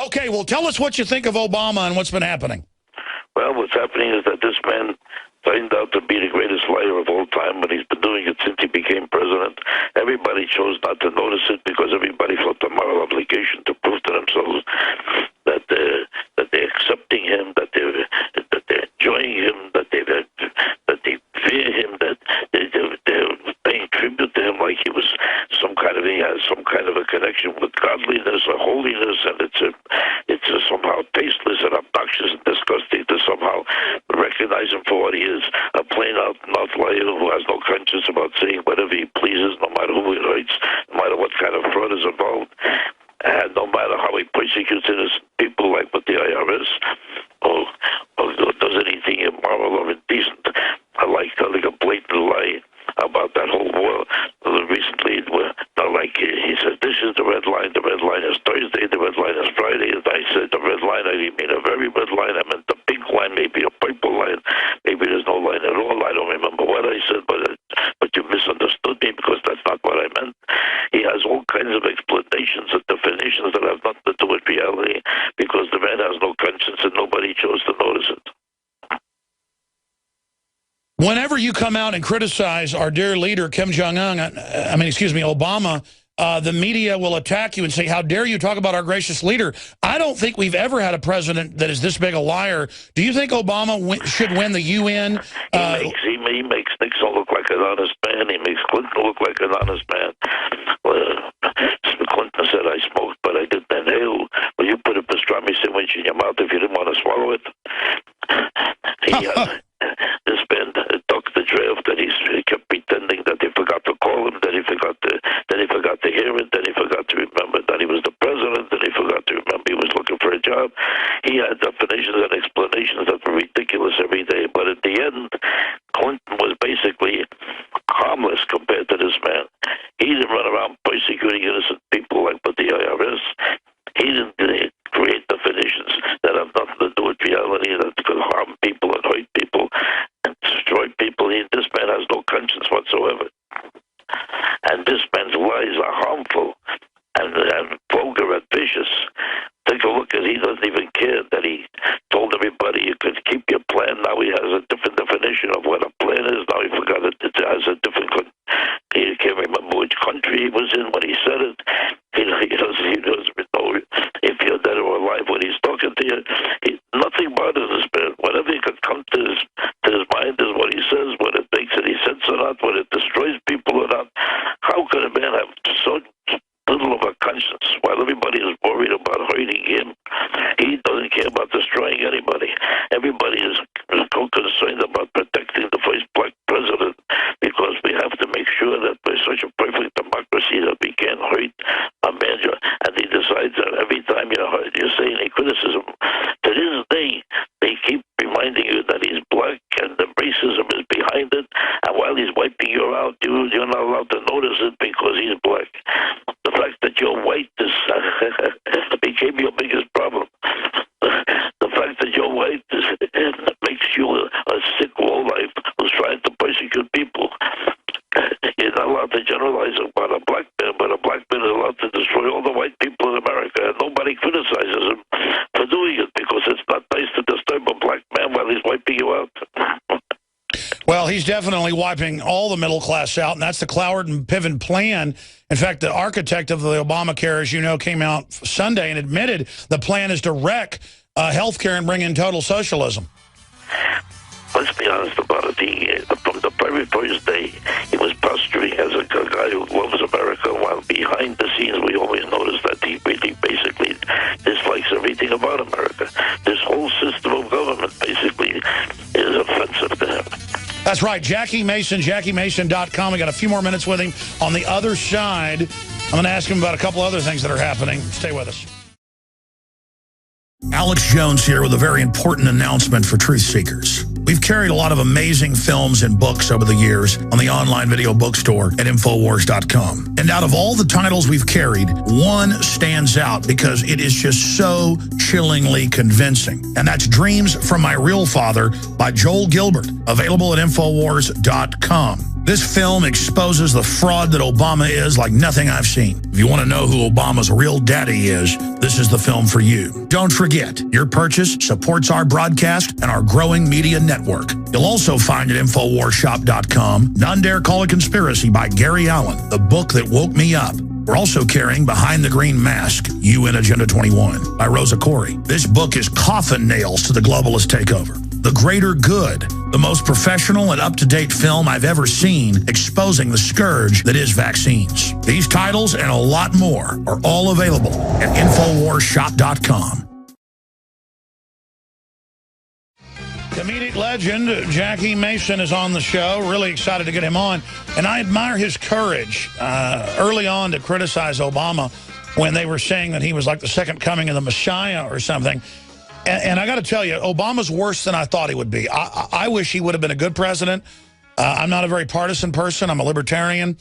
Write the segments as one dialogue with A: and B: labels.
A: Okay, well, tell us what you think of Obama and what's been happening.
B: Well, what's happening is that this man turned out to be the greatest liar of all time, but he's been doing it since he became president. Everybody chose not to notice it because everybody felt a moral obligation to prove to themselves that they're accepting him, that they're enjoying him, that they fear him, that they're paying tribute to him like he was he has some kind of a connection with godliness or holiness, and it's somehow tasteless and obnoxious and disgusting to somehow recognize him for what he is, a plain-out liar who has no conscience about saying whatever he pleases, no matter who he hurts, no matter what kind of fraud is involved, and no matter how he persecutes innocent people like with the IRS, or does anything immoral or indecent, like telling a blatant lie about that whole war. Recently, like he said, this is the red line is Thursday, the red line is Friday, and I said the red line, I didn't mean a very red line, I meant the pink line, maybe a purple line, maybe there's no line at all, I don't remember what I said, but you misunderstood me because that's not what I meant. He has all kinds of explanations and definitions that have nothing to do with reality, because the man has no conscience and nobody chose to notice it.
A: Whenever you come out and criticize our dear leader, Kim Jong-un, Obama, the media will attack you and say, how dare you talk about our gracious leader? I don't think we've ever had a president that is this big a liar. Do you think Obama should win the UN?
B: He makes Nixon look like an honest man. He makes Clinton look like an honest man. Clinton said, I smoked, but I didn't inhale. Well, you put a pastrami sandwich in your mouth if you didn't want to swallow it. This man took the draft, and he kept pretending that he forgot to call him, that he forgot to hear it, that he forgot to remember that he was the president, that he forgot to remember he was looking for a job. He had definitions and explanations that were ridiculous every day, but at the end, Clinton was basically harmless compared to this man. He didn't run around persecuting innocent people like with the IRS. He didn't create definitions that have nothing to do with reality, that could harm people and hurt people and destroy people. This man has no conscience whatsoever. And this man's lies are harmful and vulgar and vicious. Take a look at, he doesn't even care that he told everybody you could keep your plan. Now he has a different definition of what a plan is. Now he forgot it has a different, he can't remember which country he was in when he said it. He doesn't know if you're dead or alive when he's talking to you. Nothing bothers this man. Whatever he could come to his mind is what he says, whether it makes any sense or not, whether it destroys people or not. How could a man have so little of a conscience while everybody is worried about hurting him? He doesn't care about destroying anybody. Everybody is so concerned about protecting the first black president, because we have to make sure that we're such a perfect democracy that we can't hurt a man. And he decides that every time you say any criticism, to this day, they keep reminding you that he's black and the racism is behind it. And while he's wiping you out, you're not allowed to notice it because he's black. The fact that you're white became your biggest problem. The fact that you're white makes you a sick lowlife who's trying to persecute people. You're not allowed to generalize about a black man, but a black man is allowed to destroy all the white people in America, and nobody criticizes him for doing it, because it's not nice to disturb a black man while he's wiping you out.
A: Well, he's definitely wiping all the middle class out, and that's the Cloward and Piven plan. In fact, the architect of the Obamacare, as you know, came out Sunday and admitted the plan is to wreck health care and bring in total socialism.
B: Let's be honest about it. From the very first day, he was posturing as a guy who loves America, while behind the scenes we always notice that he really basically dislikes everything about America. This whole system of government basically is offensive to him.
A: That's right. Jackie Mason, JackieMason.com. We got a few more minutes with him. On the other side, I'm going to ask him about a couple other things that are happening. Stay with us. Alex Jones here with a very important announcement for truth seekers. We've carried a lot of amazing films and books over the years on the online video bookstore at INFOWARS.com. And out of all the titles we've carried, one stands out because it is just so chillingly convincing. And that's Dreams from My Real Father by Joel Gilbert, available at INFOWARS.com. This film exposes the fraud that Obama is like nothing I've seen. If you want to know who Obama's real daddy is, this is the film for you. Don't forget, your purchase supports our broadcast and our growing media network. You'll also find at InfoWarsShop.com None Dare Call a Conspiracy by Gary Allen, the book that woke me up. We're also carrying Behind the Green Mask, UN Agenda 21 by Rosa Corey. This book is coffin nails to the globalist takeover. The Greater Good, the most professional and up-to-date film I've ever seen exposing the scourge that is vaccines. These titles and a lot more are all available at InfoWarsShop.com. Comedic legend Jackie Mason is on the show. Really excited to get him on. And I admire his courage early on to criticize Obama when they were saying that he was like the second coming of the Messiah or something. And I got to tell you, Obama's worse than I thought he would be. I wish he would have been a good president. I'm not a very partisan person. I'm a libertarian.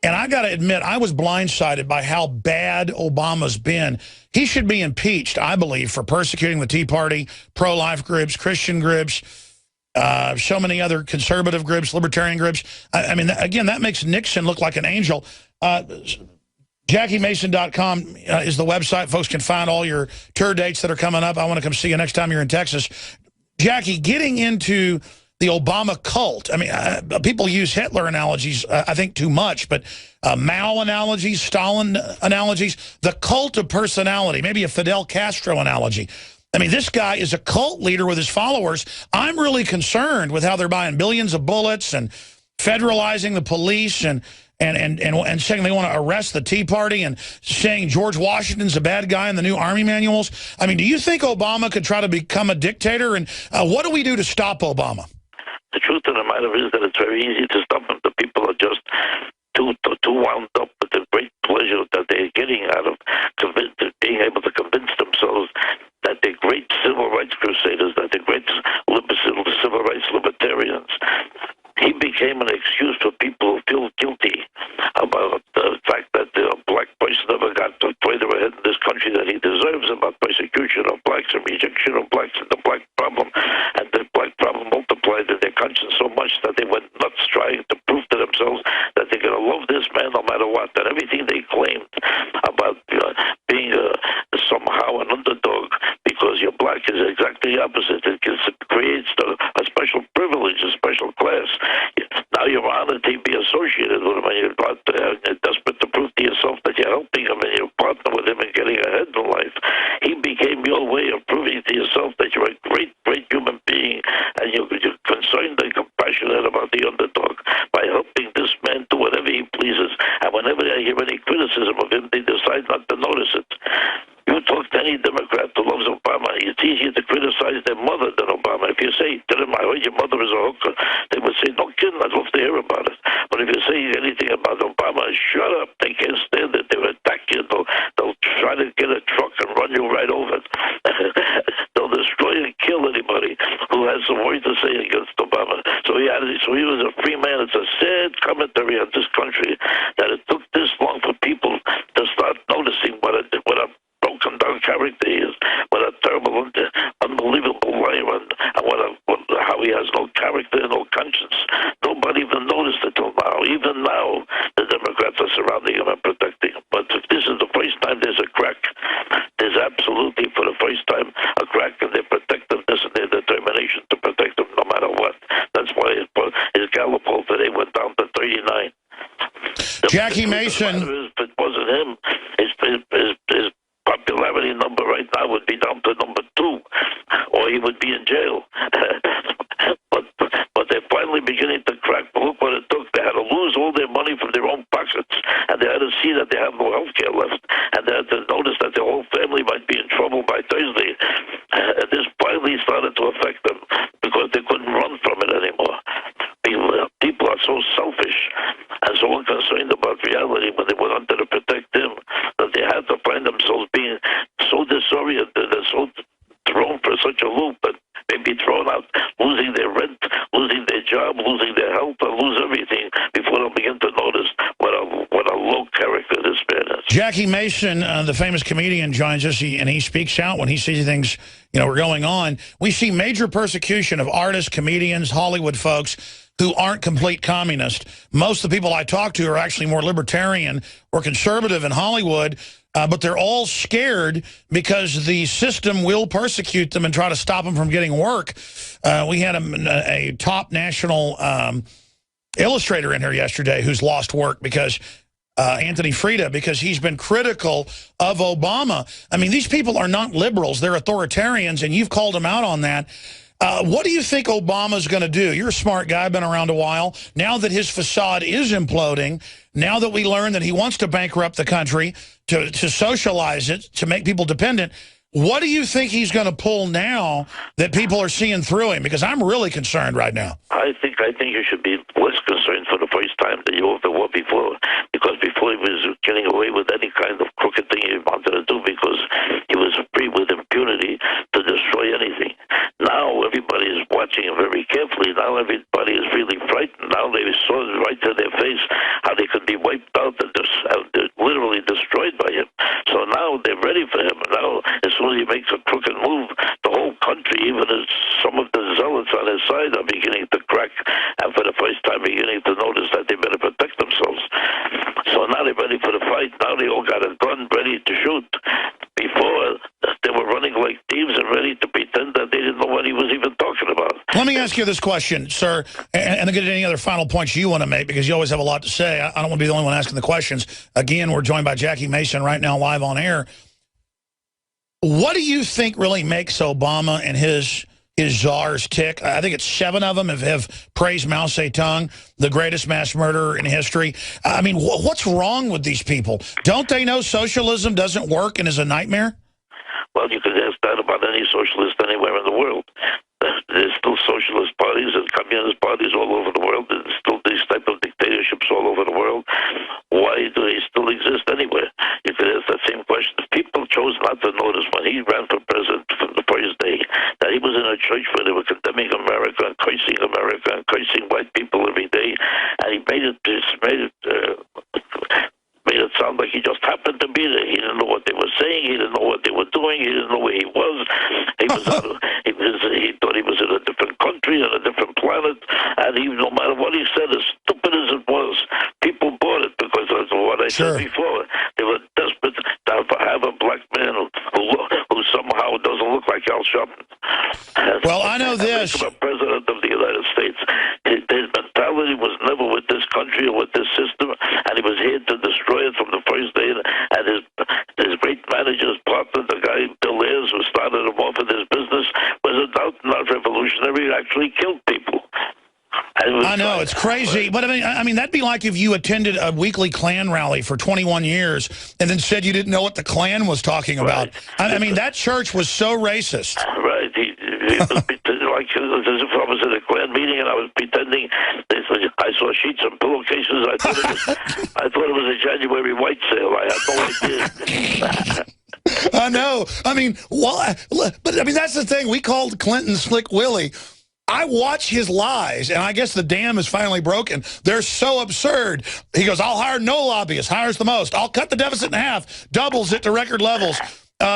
A: And I got to admit, I was blindsided by how bad Obama's been. He should be impeached, I believe, for persecuting the Tea Party, pro-life groups, Christian groups, so many other conservative groups, libertarian groups. I mean, again, that makes Nixon look like an angel. JackieMason.com is the website. Folks can find all your tour dates that are coming up. I want to come see you next time you're in Texas. Jackie, getting into the Obama cult. I mean, people use Hitler analogies, I think, too much, but Mao analogies, Stalin analogies, the cult of personality, maybe a Fidel Castro analogy. I mean, this guy is a cult leader with his followers. I'm really concerned with how they're buying billions of bullets and federalizing the police and saying they want to arrest the Tea Party and saying George Washington's a bad guy in the new Army manuals. I mean, do you think Obama could try to become a dictator? And what do we do to stop Obama?
B: The truth of the matter is that it's very easy to stop him. The people are just too wound up with the great pleasure that they're getting out of being able to convince themselves that they're great civil rights crusaders, that they're great civil rights libertarians. He became an excuse for people who feel guilty about the fact that a black person never got the further ahead in this country that he deserves, about persecution of blacks and rejection of blacks and the black problem. And the black problem multiplied in their conscience so much that they went nuts trying to prove to themselves that they're going to love this man no matter what. And everything they claimed about being somehow an underdog because you're black is exactly the opposite. It creates a special privilege, a special class. Now you're honored to be associated with him, and you're desperate to prove to yourself that you're helping him and you partner with him in getting ahead in life. He became your way of proving to yourself that you're a great, great human being, and you're concerned and compassionate about the underdog by helping this man do whatever he pleases. And whenever they hear any criticism of him, they decide not to notice it. You talk to any Democrat who loves Obama, it's easier to criticize their mother than Obama. If you say to them, I heard your mother is a hooker, they would say, no kidding, I'd love to hear about it. But if you say anything about Obama, shut up, they can't stand it, they'll attack you, they'll try to get a truck and run you right over. They'll destroy and kill anybody who has some words to say against Obama. So he was a free man. It's a sad commentary on this country that it took this long for people to start noticing what a broken down character he is, what a terrible, unbelievable liar, and how he has no character and no conscience. Nobody even noticed it till now. Even now, the Democrats are surrounding him and protecting him. But if this is the first time there's a crack, there's absolutely, for the first time, a crack in their protectiveness and their determination to protect him no matter what. That's why his Gallup poll today went down to 39.
A: Jackie Mason.
B: If it wasn't him, his popularity number right now would be down to number 2, or he would be in jail. but they're finally beginning to crack. But look what it took. They had to lose all their money from their own pockets, and they had to see that they have no health care left, and they had to notice that their whole family might be in trouble by Thursday. And this finally started to affect them because they couldn't run from it anymore. People are so selfish and so unconcerned about reality when they went under to protect him that they had to find themselves being so disoriented and so thrown for such a loop that maybe thrown out, losing their rent, losing their job, losing their health, and lose everything before they'll begin to notice what a low character this man is.
A: Jackie Mason, the famous comedian, joins us, and he speaks out when he sees things, were going on. We see major persecution of artists, comedians, Hollywood folks who aren't complete communists. Most of the people I talk to are actually more libertarian or conservative in Hollywood, but they're all scared because the system will persecute them and try to stop them from getting work. We had a top national illustrator in here yesterday who's lost work because Anthony Frieda, because he's been critical of Obama. I mean, these people are not liberals. They're authoritarians, and you've called them out on that. What do you think Obama's going to do? You're a smart guy, been around a while. Now that his facade is imploding, now that we learn that he wants to bankrupt the country, to socialize it, to make people dependent, what do you think he's going to pull now that people are seeing through him? Because I'm really concerned right now.
B: I think you should be less concerned for the first time than you were before, because before he was getting away with any kind of crooked thing he wanted to do because he was free with impunity to destroy anything. Now everybody is watching him very carefully. Now everybody is really frightened. Now they saw it right to their face how they could be wiped out and literally destroyed by him. So now they're ready for him. Now as soon as he makes a crooked move, the whole country, even as some of the zealots on his side, are beginning to crack, and for the first time beginning to notice that they better protect themselves. So now they're ready for the fight. Now they all got a gun ready to shoot. Before, they were running like thieves and ready to pretend that they didn't know what he was even talking about.
A: Let me ask you this question, sir, and get any other final points you want to make, because you always have a lot to say. I don't want to be the only one asking the questions. Again, we're joined by Jackie Mason right now live on air. What do you think really makes Obama and his czars tick? I think it's 7 of them have praised Mao Zedong, the greatest mass murderer in history. I mean, what's wrong with these people? Don't they know socialism doesn't work and is a nightmare?
B: Well, you could ask that about any socialist anywhere in the world. There's still socialist parties and communist parties all over the world. There's still these type of dictatorships all over the world. Why do they still exist anywhere? You could ask that same question. People chose not to notice when he ran for president from the first day that he was in a church where they were condemning America and cursing white people every day, and he made it sound like he just happened to be there. He didn't know what they were saying. He didn't know what they were doing. He didn't know where he was. He thought he was in a different country, on a different planet, and no matter what he said, as stupid as it was, people bought it because of what I said before. They were desperate to have a black man who somehow doesn't look like Al Sharpton.
A: Well, I know this.
B: President of the United States. His mentality was never with this country or with this system, and he was here to destroy it from the first day. And his great manager's partner, the guy Bill Ayers, who started him off in his business, was not revolutionary. He actually killed people.
A: I know, it's crazy. But I mean, that'd be like if you attended a weekly Klan rally for 21 years and then said you didn't know what the Klan was talking about. Right. I mean, that church was so racist.
B: Right. He was like as if I was at a Klan meeting and I was pretending. I saw sheets and pillowcases. I thought it was a January white sale. I had no idea.
A: I know. I mean, but I mean, that's the thing. We called Clinton Slick Willie. I watch his lies, and I guess the dam is finally broken. They're so absurd. He goes, I'll hire no lobbyists, hires the most. I'll cut the deficit in half, doubles it to record levels.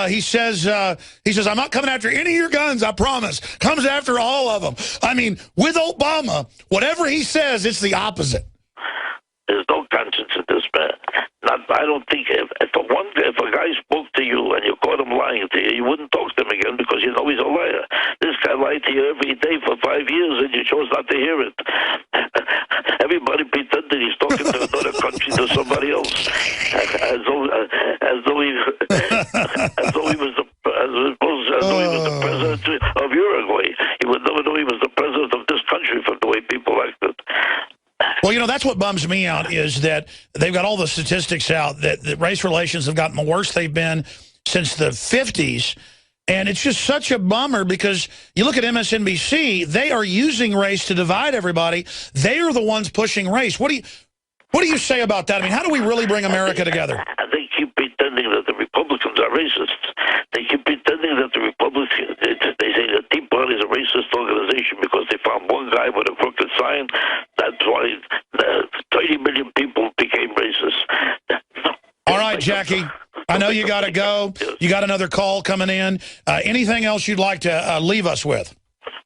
A: He says, I'm not coming after any of your guns, I promise. Comes after all of them. I mean, with Obama, whatever he says, it's the opposite.
B: There's no conscience in this man. I don't think if a guy spoke to you and you caught him lying to you, you wouldn't talk to him again because you know he's a liar. This guy lied to you every day for 5 years and you chose not to hear it. Everybody pretended he's talking to another country, to somebody else, as though he was the president of Uruguay. He would never know he was the president of this country from the way people acted.
A: Well, you know, that's what bums me out is that they've got all the statistics out that race relations have gotten the worst they've been since the 50s. And it's just such a bummer because you look at MSNBC, they are using race to divide everybody. They are the ones pushing race. What do you say about that? I mean, how do we really bring America together?
B: They keep pretending that the Republicans are racists. They keep pretending that the Republicans, they say the Tea Party is a racist organization because they found one guy with a crooked sign. That's why 30 million people became racist.
A: All right, Jackie, I know you got to go. You got another call coming in. Anything else you'd like to leave us with?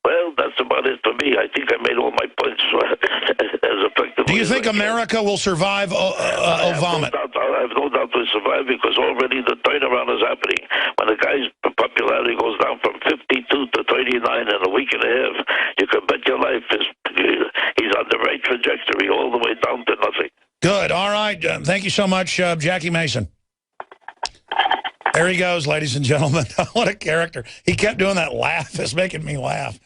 B: Well, that's about it for me. me. I think I made all my points as effectively.
A: Do you think
B: as
A: America will survive Obama?
B: I have no doubt we'll survive because already the turnaround is happening. When a guy's popularity goes down from 52 to 39 in a week and a half, you can bet your life he's on the right trajectory all the way down to nothing.
A: Good. All right. Thank you so much, Jackie Mason. There he goes, ladies and gentlemen. What a character. He kept doing that laugh. It's making me laugh.